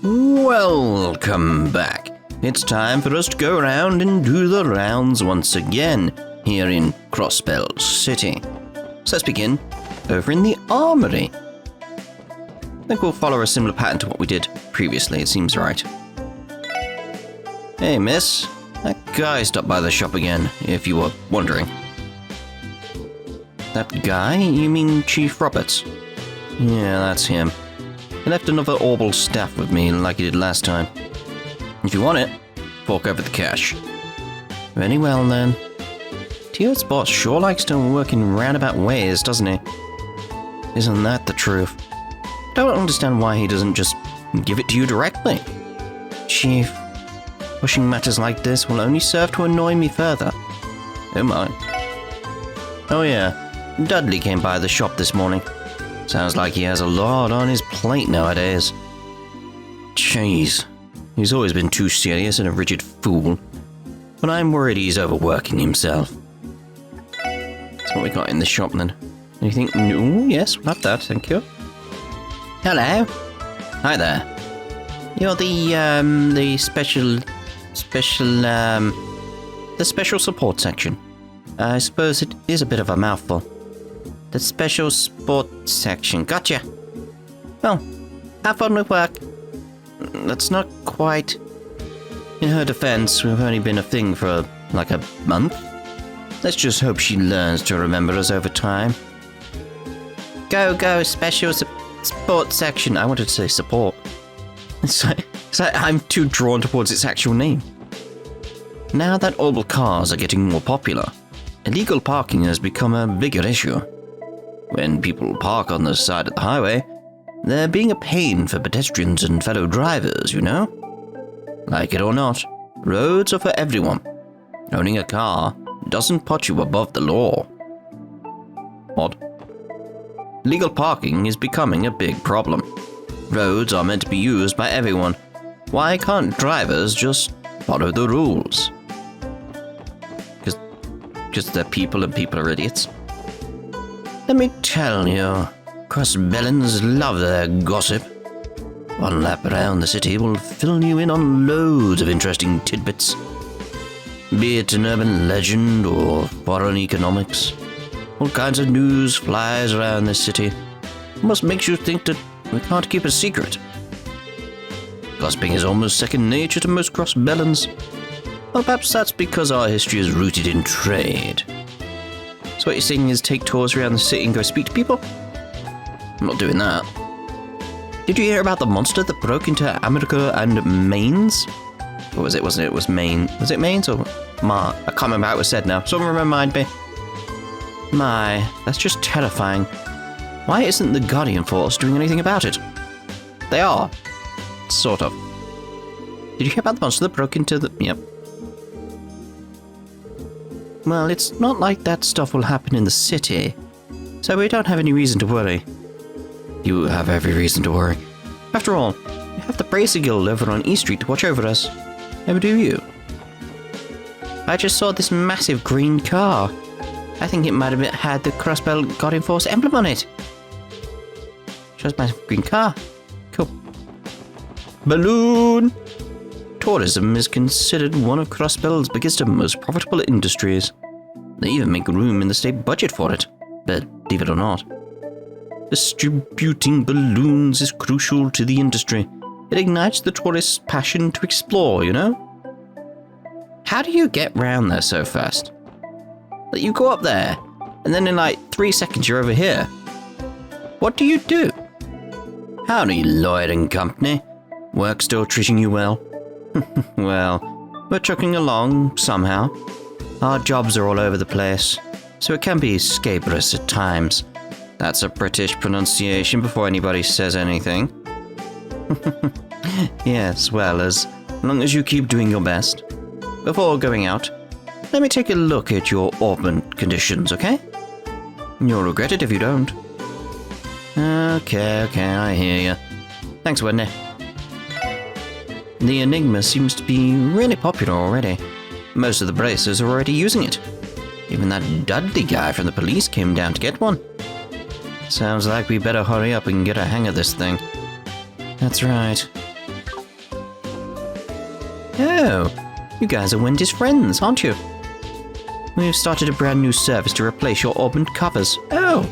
Welcome back. It's time for us to go around and do the rounds once again here in Crossbell City. So let's begin over in the armory. I think we'll follow a similar pattern to what we did previously, it seems right. Hey miss, that guy stopped by the shop again, if you were wondering. That guy? You mean Chief Roberts? Yeah, that's him. He left another orbital staff with me like he did last time. If you want it, fork over the cash. Very well then. Tio's boss sure likes to work in roundabout ways, doesn't he? Isn't that the truth? I don't understand why he doesn't just give it to you directly. Chief, pushing matters like this will only serve to annoy me further. Oh my. Oh yeah, Dudley came by the shop this morning. Sounds like he has a lot on his plate nowadays. Jeez, he's always been too serious and a rigid fool. But I'm worried he's overworking himself. That's what we got in the shop then. Anything new? Yes, we'll have that, thank you. Hello. Hi there. You're the special support section. I suppose it is a bit of a mouthful. The special support section. Gotcha. Well, have fun with work. That's not quite. In her defense, we've only been a thing for like a month. Let's just hope she learns to remember us over time. Go, special support section. I wanted to say support. It's like I'm too drawn towards its actual name. Now that orbital cars are getting more popular, illegal parking has become a bigger issue. When people park on the side of the highway, they're being a pain for pedestrians and fellow drivers, you know? Like it or not, roads are for everyone. Owning a car doesn't put you above the law. Odd. Illegal parking is becoming a big problem. Roads are meant to be used by everyone. Why can't drivers just follow the rules? Because they're people and people are idiots. Let me tell you, Crossbellans love their gossip. One lap around the city will fill you in on loads of interesting tidbits. Be it an urban legend or foreign economics, all kinds of news flies around this city. Almost makes you think that we can't keep a secret. Gossiping is almost second nature to most Crossbellans. Well, perhaps that's because our history is rooted in trade. So what you're saying is take tours around the city and go speak to people? I'm not doing that. Did you hear about the monster that broke into America and Mainz? What was it? Wasn't it? It was Maine. Was it Mainz or I can't remember how it was said now. Someone remind me. My, that's just terrifying. Why isn't the Guardian Force doing anything about it? They are. Sort of. Did you hear about the monster that broke into the... Yep. Well, it's not like that stuff will happen in the city, so we don't have any reason to worry. You have every reason to worry. After all, we have the Bracer Guild over on E Street to watch over us. Never do you. I just saw this massive green car. I think it might have had the Crossbell Guardian Force emblem on it. Shows my green car. Cool. Balloon! Tourism is considered one of Crossbell's biggest and most profitable industries. They even make room in the state budget for it, believe it or not. Distributing balloons is crucial to the industry. It ignites the tourist's passion to explore, you know? How do you get round there so fast? Like you go up there, and then in like 3 seconds you're over here. What do you do? Howdy, Lloyd and Company. Work still treating you well? Well, we're trucking along, somehow. Our jobs are all over the place, so it can be scabrous at times. That's a British pronunciation before anybody says anything. Yes, well, as long as you keep doing your best. Before going out, let me take a look at your orbment conditions, okay? You'll regret it if you don't. Okay, I hear you. Thanks, Whitney. The Enigma seems to be really popular already. Most of the bracers are already using it. Even that Dudley guy from the police came down to get one. Sounds like we better hurry up and get a hang of this thing. That's right. Oh, you guys are Wendy's friends, aren't you? We've started a brand new service to replace your ornament covers. Oh,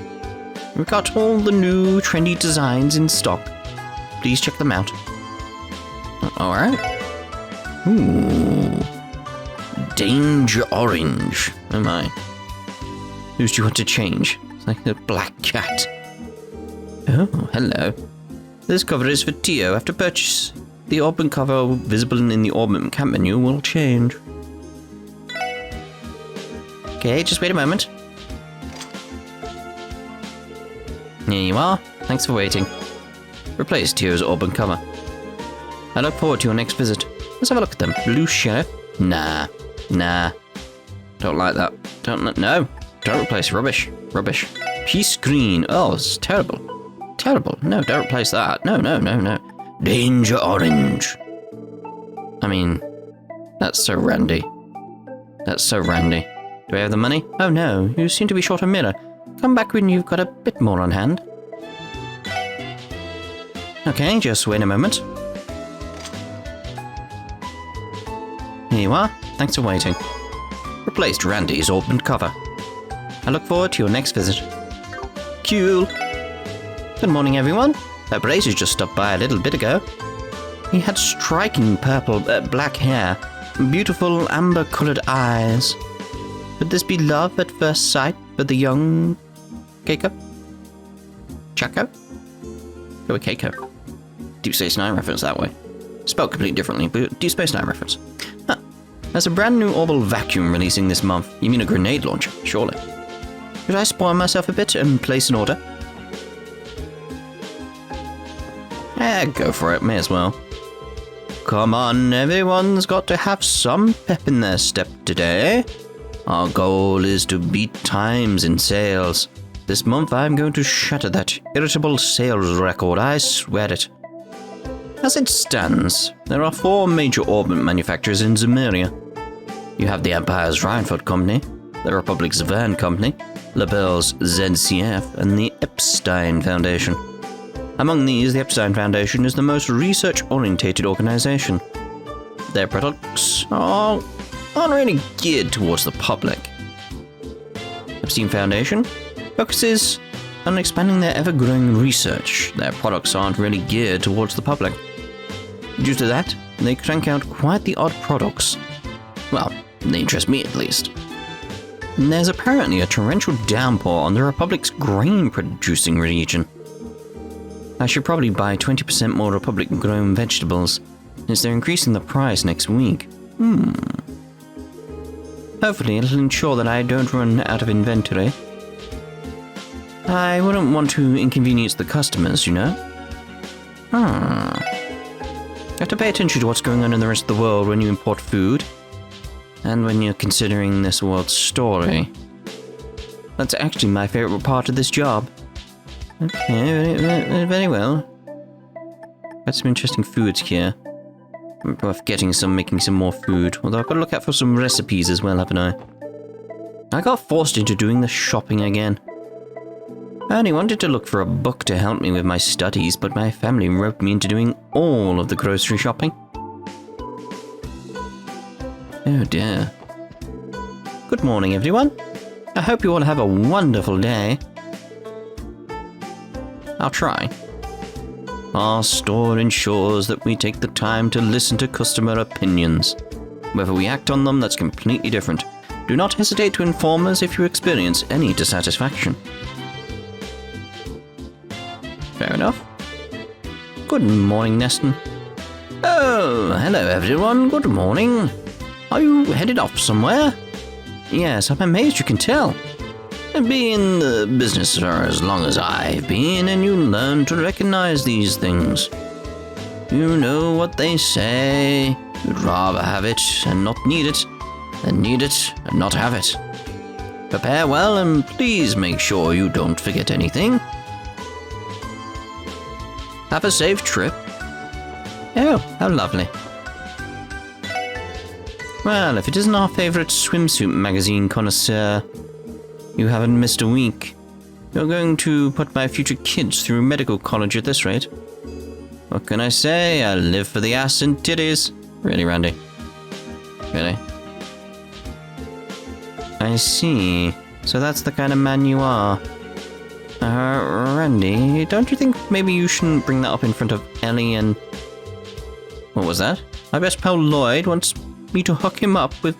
we've got all the new trendy designs in stock. Please check them out. Alright. Ooh. Danger Orange. Oh my. Whose do you want to change? It's like a black cat. Oh, hello. This cover is for Tio. After purchase, the ornament cover visible in the ornament camp menu will change. Okay, just wait a moment. Here you are. Thanks for waiting. Replace Tio's ornament cover. I look forward to your next visit. Let's have a look at them. Blue Sheriff? Nah. Don't like that. No. Don't replace rubbish. Peace Green. Oh, it's terrible. No, don't replace that. No. Danger Orange. I mean, that's so randy. Do I have the money? Oh no, you seem to be short a mirror. Come back when you've got a bit more on hand. Okay, just wait a moment. Here you are. Thanks for waiting. Replaced Randy's ornament cover. I look forward to your next visit. Cool. Good morning, everyone. That Brace has just stopped by a little bit ago. He had striking black hair, beautiful amber-colored eyes. Could this be love at first sight for the young Keiko? Chaco? Go with Keiko. Deep Space Nine reference that way. Spelled completely differently, but Deep Space Nine reference. Huh. There's a brand new orbital vacuum releasing this month. You mean a grenade launcher, surely. Should I spoil myself a bit and place an order? Go for it, may as well. Come on, everyone's got to have some pep in their step today. Our goal is to beat times in sales. This month I'm going to shatter that irritable sales record, I swear it. As it stands, there are 4 major ornament manufacturers in Zemuria. You have the Empire's Rhinefoot Company, the Republic's Verne Company, Liberl's ZCF, and the Epstein Foundation. Among these, the Epstein Foundation is the most research-orientated organization. Their products aren't really geared towards the public. Epstein Foundation focuses on expanding their ever-growing research. Their products aren't really geared towards the public. Due to that, they crank out quite the odd products. Well, they interest me at least. And there's apparently a torrential downpour on the Republic's grain-producing region. I should probably buy 20% more Republic-grown vegetables, since they're increasing the price next week. Hopefully it'll ensure that I don't run out of inventory. I wouldn't want to inconvenience the customers, you know? You have to pay attention to what's going on in the rest of the world when you import food, and when you're considering this world's story. That's actually my favorite part of this job. Okay, very well. Got some interesting foods here. I'm worth making some more food. Although I've got to look out for some recipes as well, haven't I? I got forced into doing the shopping again. I only wanted to look for a book to help me with my studies, but my family roped me into doing all of the grocery shopping. Oh dear. Good morning, everyone. I hope you all have a wonderful day. I'll try. Our store ensures that we take the time to listen to customer opinions. Whether we act on them, that's completely different. Do not hesitate to inform us if you experience any dissatisfaction. Fair enough. Good morning, Neston. Oh, hello everyone, good morning. Are you headed off somewhere? Yes, I'm amazed you can tell. I've been in the business for as long as I've been, and you learn to recognize these things. You know what they say. You'd rather have it and not need it, than need it and not have it. Prepare well, and please make sure you don't forget anything. Have a safe trip. Oh, how lovely. Well, if it isn't our favorite swimsuit magazine connoisseur, you haven't missed a week. You're going to put my future kids through medical college at this rate. What can I say? I live for the ass and titties. Really, Randy? Really? I see. So that's the kind of man you are. Randy, don't you think maybe you shouldn't bring that up in front of Elie and... What was that? My best pal Lloyd wants me to hook him up with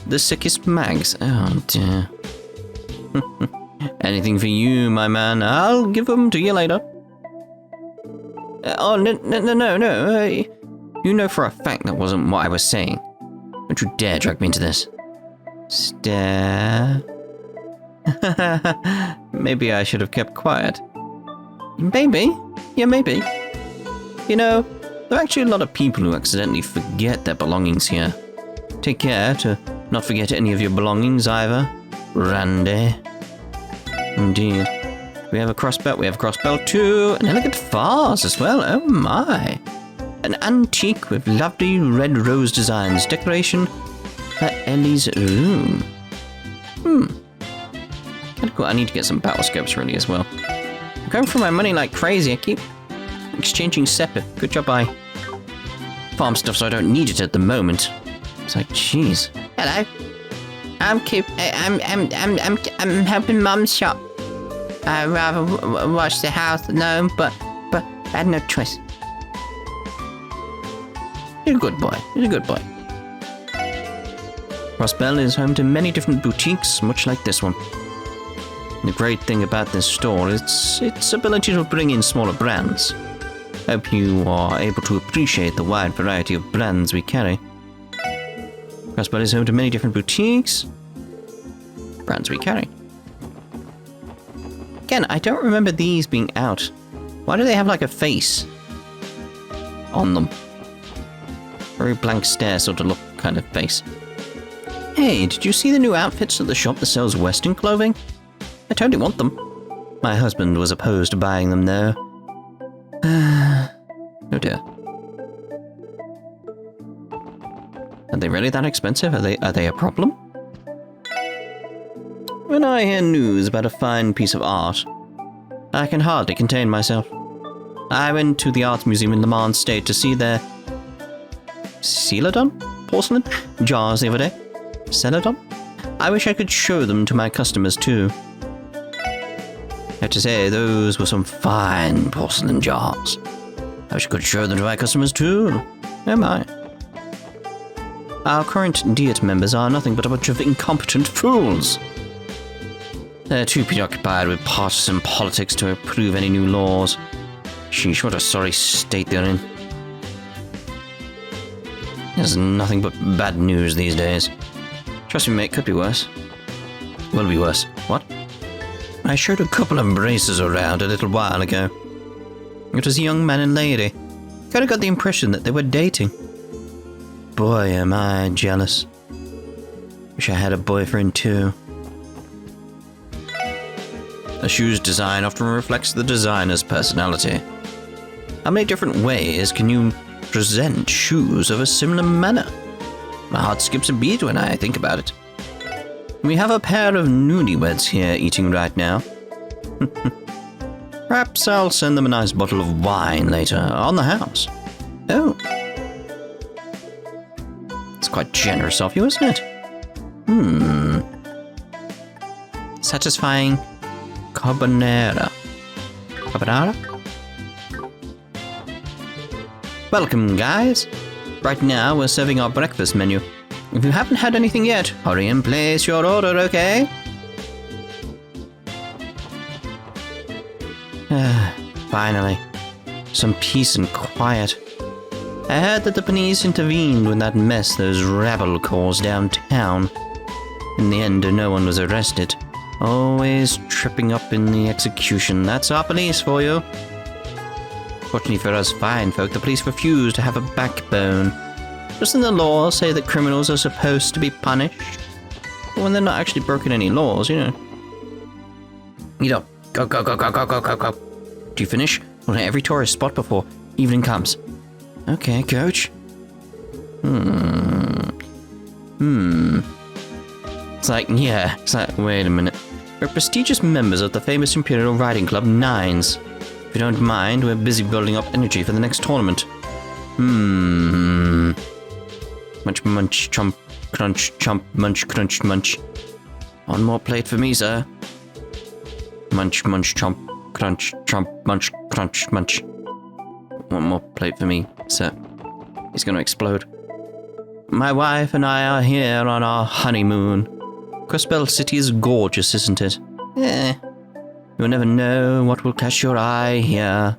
the sickest mags. Oh dear. Anything for you, my man. I'll give them to you later. Oh, no. You know for a fact that wasn't what I was saying. Don't you dare drag me into this. Stare. Maybe I should have kept quiet. Maybe. Yeah, maybe. You know, there are actually a lot of people who accidentally forget their belongings here. Take care to not forget any of your belongings either, Randy. Indeed. We have a crossbell too, an elegant vase as well, oh my. An antique with lovely red rose designs, decoration at Elie's room. Kinda cool. I need to get some battle scopes really as well. I'm going for my money like crazy. I keep exchanging sepip. Good job, I farm stuff so I don't need it at the moment. It's like, jeez. Hello. I'm helping Mum's shop. I'd rather watch the house alone, but I had no choice. You're a good boy. Crossbell is home to many different boutiques, much like this one. The great thing about this store is its ability to bring in smaller brands. Hope you are able to appreciate the wide variety of brands we carry. Crossbell is home to many different boutiques, brands we carry. Again, I don't remember these being out. Why do they have like a face on them? Very blank stare sort of look kind of face. Hey, did you see the new outfits at the shop that sells Western clothing? I totally want them. My husband was opposed to buying them though. Oh dear. Are they really that expensive? Are they a problem? When I hear news about a fine piece of art, I can hardly contain myself. I went to the Arts Museum in Le Mans State to see their Celadon porcelain jars the other day. Celadon? I wish I could show them to my customers too. I have to say, those were some fine porcelain jars. I wish I could show them to my customers too. Oh my. Our current Diet members are nothing but a bunch of incompetent fools. They're too preoccupied with partisan politics to approve any new laws. Sheesh, what a sorry state they're in. There's nothing but bad news these days. Trust me, mate, could be worse. Will be worse. What? I showed a couple of embraces around a little while ago. It was a young man and lady. Kinda got the impression that they were dating. Boy, am I jealous. Wish I had a boyfriend too. A shoe's design often reflects the designer's personality. How many different ways can you present shoes of a similar manner? My heart skips a beat when I think about it. We have a pair of newlyweds here eating right now. Perhaps I'll send them a nice bottle of wine later on the house. Oh. It's quite generous of you, isn't it? Satisfying carbonara. Carbonara? Welcome, guys. Right now, we're serving our breakfast menu. If you haven't had anything yet, hurry and place your order, okay? Finally. Some peace and quiet. I heard that the police intervened when that mess those rabble caused downtown. In the end, no one was arrested. Always tripping up in the execution. That's our police for you. Fortunately for us fine folk, the police refuse to have a backbone. Doesn't the law say that criminals are supposed to be punished? But when they're not actually broken any laws, you know. You know, go. Do you finish? We'll hit every tourist spot before evening comes. Okay, coach. It's like, wait a minute. We're prestigious members of the famous Imperial Riding Club Nines. If you don't mind, we're busy building up energy for the next tournament. Munch, munch, chomp, crunch, chomp, munch, crunch, munch. One more plate for me, sir. Munch, munch, chomp, crunch, chomp, munch, crunch, munch. One more plate for me, sir. He's gonna explode. My wife and I are here on our honeymoon. Crossbell City is gorgeous, isn't it? You'll never know what will catch your eye here.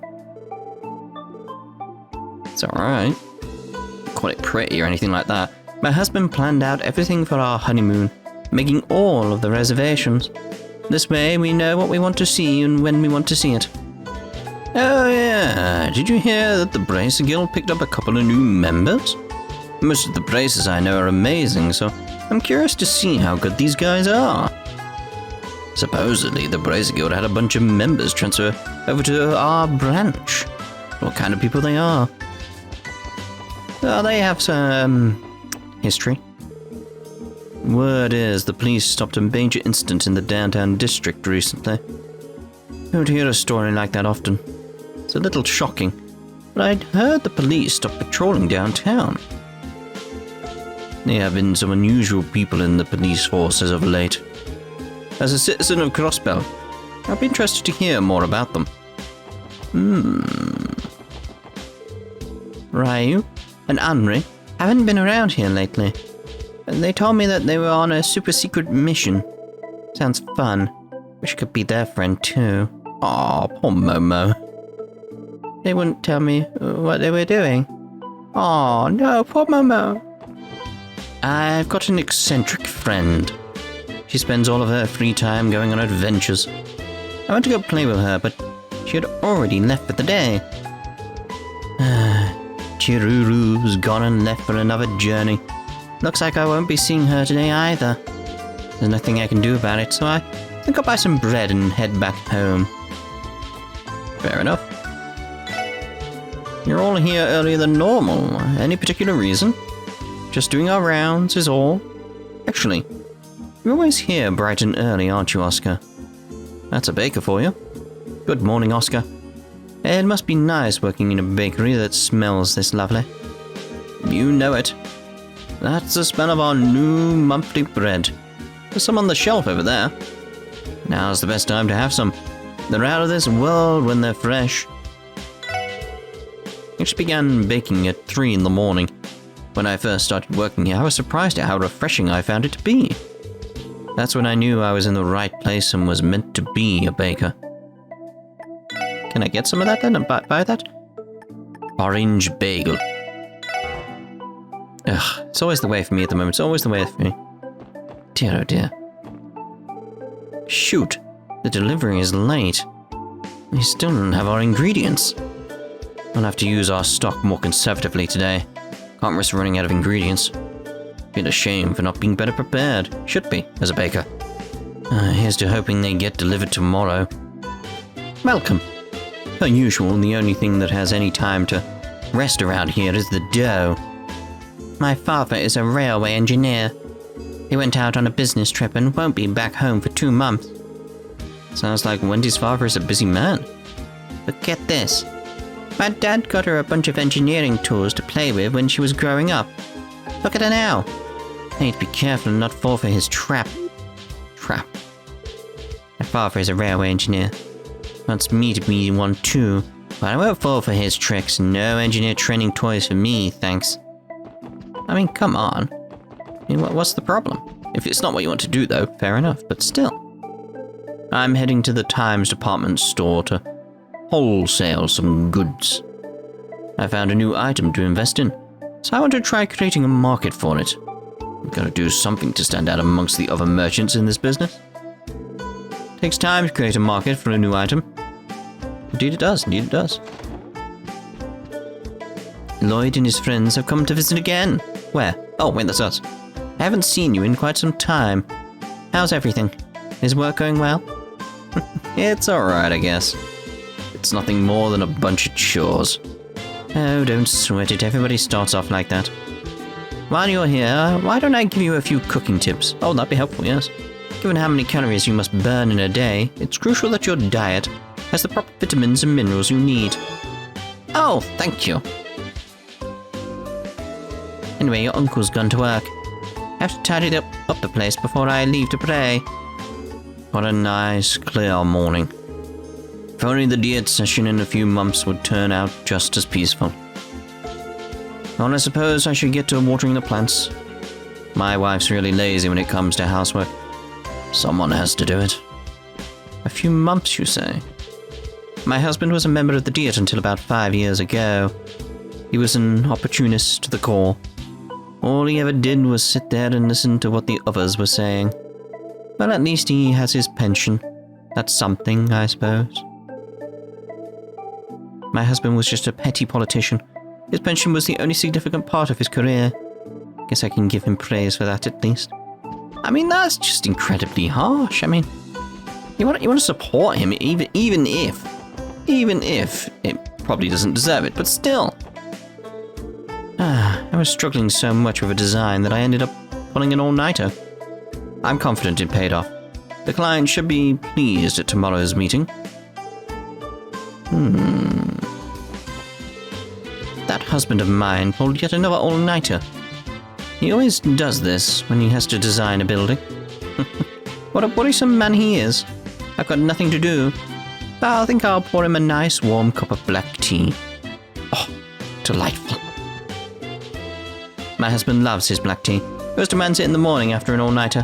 It's alright. Call it pretty or anything like that. My husband planned out everything for our honeymoon, making all of the reservations. This way we know what we want to see and when we want to see it. Oh yeah, did you hear that the Bracer Guild picked up a couple of new members? Most of the bracers I know are amazing, so I'm curious to see how good these guys are. Supposedly, the Bracer Guild had a bunch of members transfer over to our branch. What kind of people they are? They have some history. Word is the police stopped a major incident in the downtown district recently. I don't hear a story like that often. It's a little shocking, but I'd heard the police stopped patrolling downtown. There have been some unusual people in the police force as of late. As a citizen of Crossbell, I'd be interested to hear more about them. Ryu and Henri haven't been around here lately. They told me that they were on a super secret mission. Sounds fun. Wish I could be their friend too. Aw, poor Momo. They wouldn't tell me what they were doing. Aw, no, poor Momo. I've got an eccentric friend. She spends all of her free time going on adventures. I went to go play with her, but she had already left for the day. Chiruru's gone and left for another journey. Looks like I won't be seeing her today either. There's nothing I can do about it, so I think I'll buy some bread and head back home. Fair enough. You're all here earlier than normal. Any particular reason? Just doing our rounds is all. Actually, you're always here bright and early, aren't you, Oscar? That's a baker for you. Good morning, Oscar. It must be nice working in a bakery that smells this lovely. You know it. That's the smell of our new monthly bread. There's some on the shelf over there. Now's the best time to have some. They're out of this world when they're fresh. I just began baking at 3 in the morning. When I first started working here, I was surprised at how refreshing I found it to be. That's when I knew I was in the right place and was meant to be a baker. Can I get some of that then and buy that? Orange bagel. Ugh, it's always the way for me at the moment. It's always the way for me. Dear oh dear. Shoot, the delivery is late. We still don't have our ingredients. We'll have to use our stock more conservatively today. Can't risk running out of ingredients. Been a shame for not being better prepared. Should be, as a baker. Here's to hoping they get delivered tomorrow. Welcome. Per usual, the only thing that has any time to rest around here is the dough. My father is a railway engineer. He went out on a business trip and won't be back home for 2 months. Sounds like Wendy's father is a busy man. But get this. My dad got her a bunch of engineering tools to play with when she was growing up. Look at her now. I need to be careful and not fall for his trap. Trap. My father is a railway engineer. Wants me to be one too, but I won't fall for his tricks. No engineer training toys for me, thanks. I mean, come on. I mean, what's the problem? If it's not what you want to do, though, fair enough, but still. I'm heading to the Times department store to wholesale some goods. I found a new item to invest in, so I want to try creating a market for it. I've got to do something to stand out amongst the other merchants in this business. Takes time to create a market for a new item. Indeed it does, indeed it does. Lloyd and his friends have come to visit again. Where? Oh, wait, that's us. I haven't seen you in quite some time. How's everything? Is work going well? It's alright, I guess. It's nothing more than a bunch of chores. Oh, don't sweat it. Everybody starts off like that. While you're here, why don't I give you a few cooking tips? Oh, that'd be helpful, yes. Given how many calories you must burn in a day, it's crucial that your diet has the proper vitamins and minerals you need. Oh, thank you. Anyway, your uncle's gone to work. I have to tidy up the place before I leave to pray. What a nice, clear morning. If only the diet session in a few months would turn out just as peaceful. Well, I suppose I should get to watering the plants. My wife's really lazy when it comes to housework. Someone has to do it. A few months, you say? My husband was a member of the Diet until about 5 years ago. He was an opportunist to the core. All he ever did was sit there and listen to what the others were saying. Well, at least he has his pension. That's something, I suppose. My husband was just a petty politician. His pension was the only significant part of his career. Guess I can give him praise for that at least. I mean, that's just incredibly harsh. I mean, you want to support him even if it probably doesn't deserve it, but still. I was struggling so much with a design that I ended up pulling an all-nighter. I'm confident it paid off. The client should be pleased at tomorrow's meeting. That husband of mine pulled yet another all-nighter. He always does this when he has to design a building. What a worrisome man he is. I've got nothing to do. I think I'll pour him a nice warm cup of black tea. Oh, delightful. My husband loves his black tea. Goes to man's it in the morning after an all-nighter.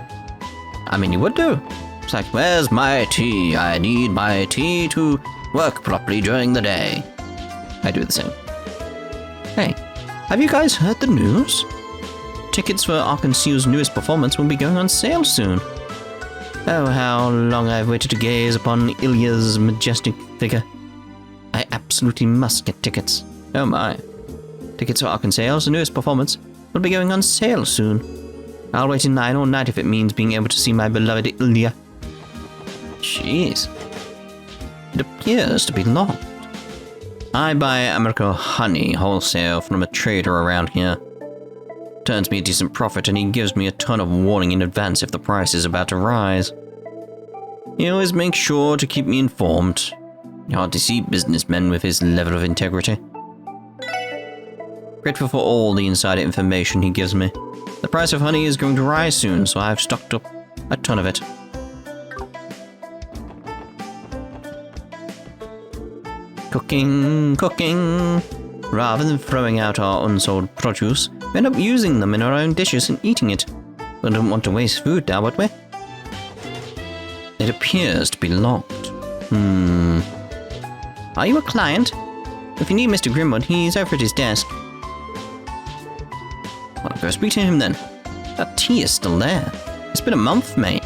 I mean, he would do. It's like, where's my tea? I need my tea to work properly during the day. I do the same. Hey, have you guys heard the news? Tickets for Arkansas's newest performance will be going on sale soon. Oh, how long I've waited to gaze upon Ilya's majestic figure. I absolutely must get tickets. Oh my. Tickets for Arkansas's newest performance will be going on sale soon. I'll wait in line all night if it means being able to see my beloved Ilya. Jeez. It appears to be locked. I buy America honey wholesale from a trader around here. Turns me a decent profit and he gives me a ton of warning in advance if the price is about to rise. He always makes sure to keep me informed. Hard to see businessmen with his level of integrity. Grateful for all the insider information he gives me. The price of honey is going to rise soon, so I've stocked up a ton of it. Cooking. Rather than throwing out our unsold produce, we end up using them in our own dishes and eating it. We don't want to waste food now, would we? It appears to be locked. Are you a client? If you need Mr. Grimwood, he's over at his desk. Well, I'll go speak to him then. That tea is still there. It's been a month, mate.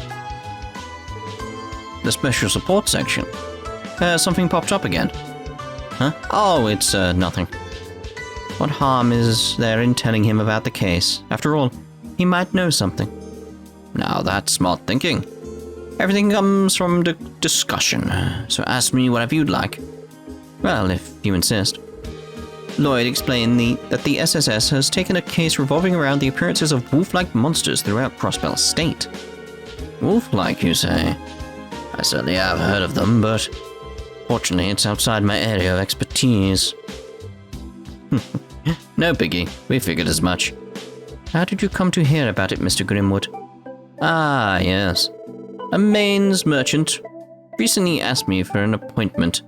The special support section. Something popped up again. Huh? Oh, it's nothing. What harm is there in telling him about the case? After all, he might know something. Now that's smart thinking. Everything comes from discussion, so ask me whatever you'd like. Well, if you insist. Lloyd explained that the SSS has taken a case revolving around the appearances of wolf-like monsters throughout Crossbell State. Wolf-like, you say? I certainly have heard of them, but fortunately it's outside my area of expertise. No biggie, we figured as much. How did you come to hear about it, Mr. Grimwood? Ah, yes. A Maine's merchant recently asked me for an appointment.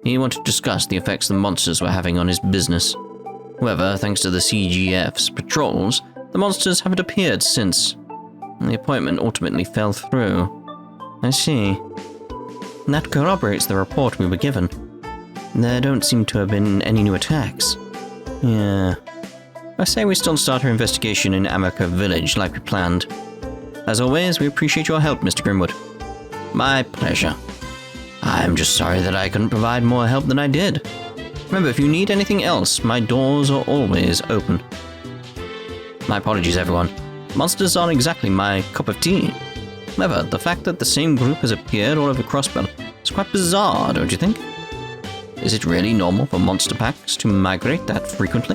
He wanted to discuss the effects the monsters were having on his business. However, thanks to the CGF's patrols, the monsters haven't appeared since. The appointment ultimately fell through. I see. That corroborates the report we were given. There don't seem to have been any new attacks. Yeah. I say we still start our investigation in America Village like we planned. As always, we appreciate your help, Mr. Grimwood. My pleasure. I'm just sorry that I couldn't provide more help than I did. Remember, if you need anything else, my doors are always open. My apologies, everyone. Monsters aren't exactly my cup of tea. However, the fact that the same group has appeared all over Crossbell is quite bizarre, don't you think? Is it really normal for monster packs to migrate that frequently?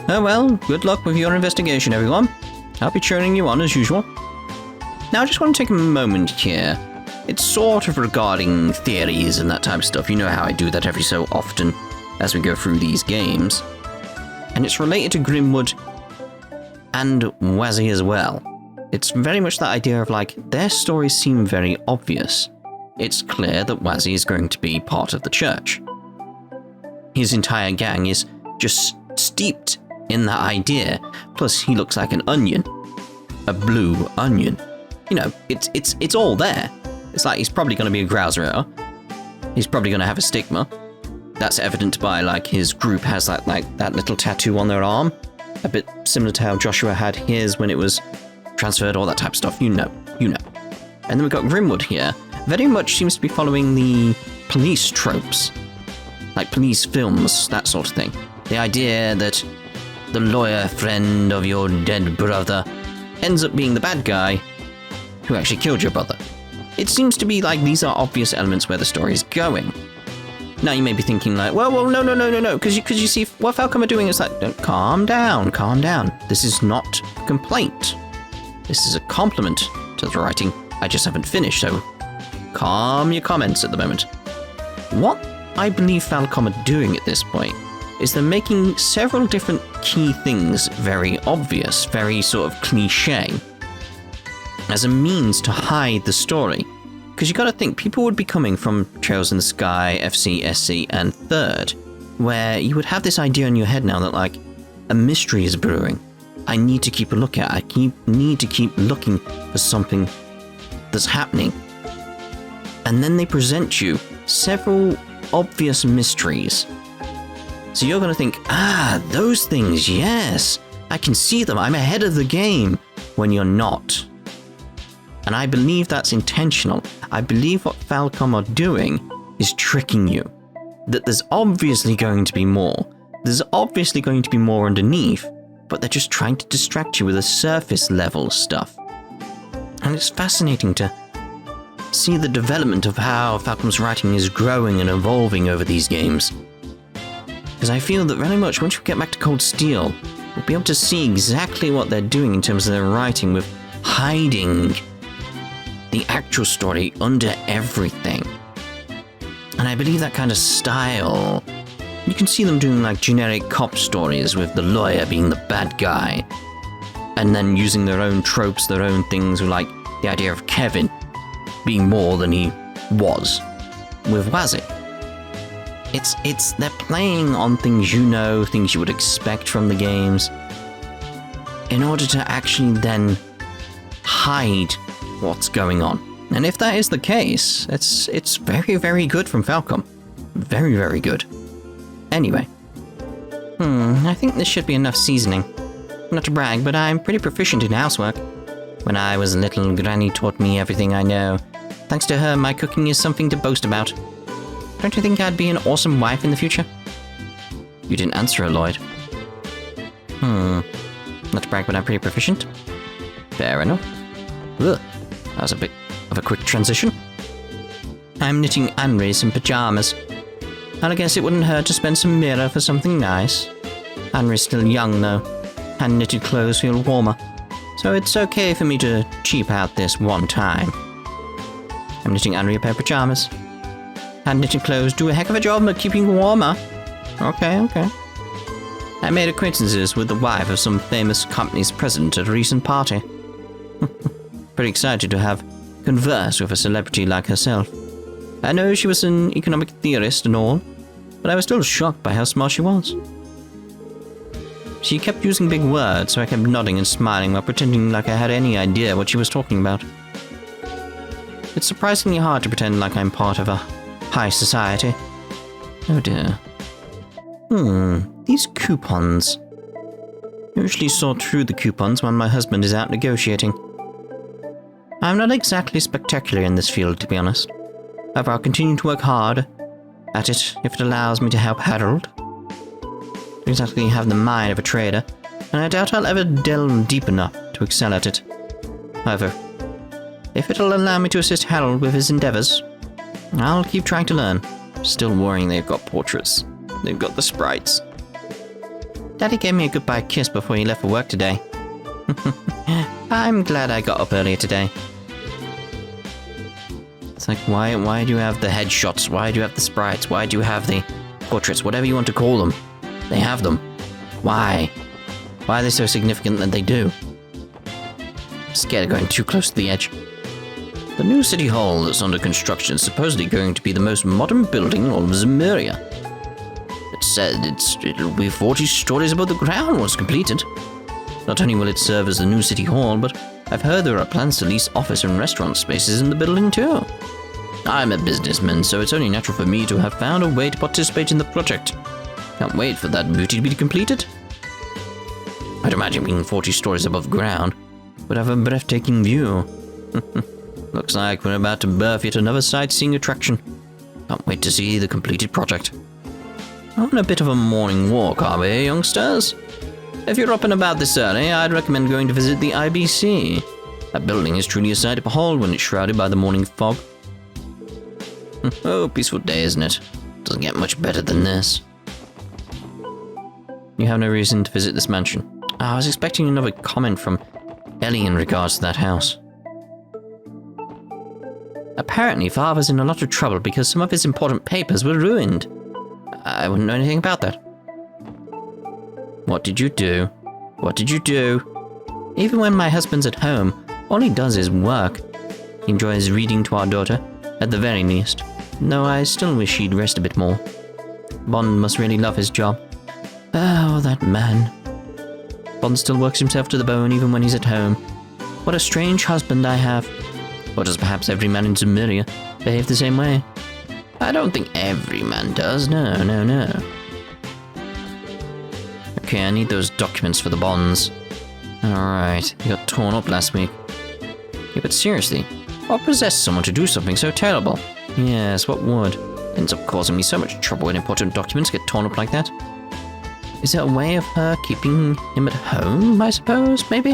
Oh well, good luck with your investigation, everyone. I'll be cheering you on as usual. Now, I just want to take a moment here. It's sort of regarding theories and that type of stuff. You know how I do that every so often as we go through these games. And it's related to Grimwood and Wazzy as well. It's very much that idea of like, their stories seem very obvious. It's clear that Wazzy is going to be part of the church. His entire gang is just steeped in that idea. Plus, he looks like an onion. A blue onion. You know, it's all there. It's like he's probably going to be a grouser. He's probably going to have a stigma. That's evident by, like, his group has like that little tattoo on their arm. A bit similar to how Joshua had his when it was transferred, all that type of stuff. You know. And then we've got Grimwood here. Very much seems to be following the police tropes. Like police films, that sort of thing. The idea that the lawyer friend of your dead brother ends up being the bad guy who actually killed your brother. It seems to be like these are obvious elements where the story is going. Now you may be thinking like, well, no, because you see what Falcom are doing is like, calm down. This is not a complaint. This is a compliment to the writing. I just haven't finished, so calm your comments at the moment. What I believe Falcom are doing at this point is they're making several different key things very obvious, very sort of cliche, as a means to hide the story. Because you got to think, people would be coming from Trails in the Sky, FC, SC, and Third, where you would have this idea in your head now that, like, a mystery is brewing. I need to keep a look at it. I need to keep looking for something that's happening. And then they present you several obvious mysteries. So you're going to think, those things, yes, I can see them. I'm ahead of the game, when you're not. And I believe that's intentional. I believe what Falcom are doing is tricking you. That there's obviously going to be more. There's obviously going to be more underneath, but they're just trying to distract you with the surface level stuff. And it's fascinating to see the development of how Falcom's writing is growing and evolving over these games. Because I feel that very much once we get back to Cold Steel, we'll be able to see exactly what they're doing in terms of their writing with hiding the actual story under everything. And I believe that kind of style, you can see them doing like generic cop stories with the lawyer being the bad guy, and then using their own tropes, their own things, with like the idea of Kevin being more than he was with Wazzy. They're playing on things you know, things you would expect from the games, in order to actually then hide what's going on. And if that is the case, it's very, very good from Falcom. Very, very good. Anyway. I think this should be enough seasoning. Not to brag, but I'm pretty proficient in housework. When I was little, Granny taught me everything I know. Thanks to her, my cooking is something to boast about. Don't you think I'd be an awesome wife in the future? You didn't answer her, Lloyd. Not to brag, but I'm pretty proficient. Fair enough. Ugh. That was a bit of a quick transition. I'm knitting Henry some pajamas. And I guess it wouldn't hurt to spend some mirror for something nice. Henry's still young, though. Hand-knitted clothes feel warmer. So it's okay for me to cheap out this one time. I'm knitting Henry a pair of pajamas. Hand-knitted clothes do a heck of a job at keeping warmer. Okay. I made acquaintances with the wife of some famous company's president at a recent party. Pretty excited to have conversed with a celebrity like herself. I know she was an economic theorist and all, but I was still shocked by how smart she was. She kept using big words, so I kept nodding and smiling while pretending like I had any idea what she was talking about. It's surprisingly hard to pretend like I'm part of a high society. Oh dear. These coupons. I usually sort through the coupons when my husband is out negotiating. I'm not exactly spectacular in this field, to be honest. However, I'll continue to work hard at it if it allows me to help Harold. I don't exactly have the mind of a trader, and I doubt I'll ever delve deep enough to excel at it. However, if it'll allow me to assist Harold with his endeavors, I'll keep trying to learn. Still worrying they've got portraits. They've got the sprites. Daddy gave me a goodbye kiss before he left for work today. I'm glad I got up earlier today. It's like, why do you have the headshots? Why do you have the sprites? Why do you have the portraits? Whatever you want to call them. They have them. Why? Why are they so significant that they do? I'm scared of going too close to the edge. The new city hall that's under construction is supposedly going to be the most modern building in all of Zemuria. It said it'll be 40 stories above the ground once completed. Not only will it serve as the new city hall, but I've heard there are plans to lease office and restaurant spaces in the building too. I'm a businessman, so it's only natural for me to have found a way to participate in the project. Can't wait for that beauty to be completed. I'd imagine being 40 stories above ground would have a breathtaking view. Looks like we're about to birth yet another sightseeing attraction. Can't wait to see the completed project. On a bit of a morning walk, are we, youngsters? If you're up and about this early, I'd recommend going to visit the IBC. That building is truly a sight to behold when it's shrouded by the morning fog. Oh, peaceful day, isn't it? Doesn't get much better than this. You have no reason to visit this mansion. I was expecting another comment from Elie in regards to that house. Apparently, Father's in a lot of trouble because some of his important papers were ruined. I wouldn't know anything about that. What did you do? What did you do? Even when my husband's at home, all he does is work. He enjoys reading to our daughter, at the very least. Though I still wish he'd rest a bit more. Bond must really love his job. Oh, that man. Bond still works himself to the bone even when he's at home. What a strange husband I have. Or does perhaps every man in Zemuria behave the same way? I don't think every man does, no. Okay, I need those documents for the bonds. Alright, they got torn up last week. Yeah, but seriously, what possessed someone to do something so terrible? Yes, what would? Ends up causing me so much trouble when important documents get torn up like that. Is there a way of her keeping him at home, I suppose, maybe?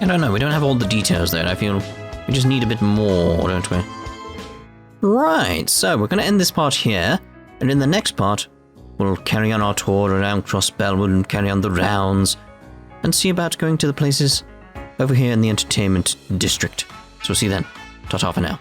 I don't know, we don't have all the details there, and I feel we just need a bit more, don't we? Right, so we're going to end this part here, and in the next part, we'll carry on our tour around Crossbell and carry on the rounds, and see about going to the places over here in the entertainment district. So we'll see you then. Ta-ta for now.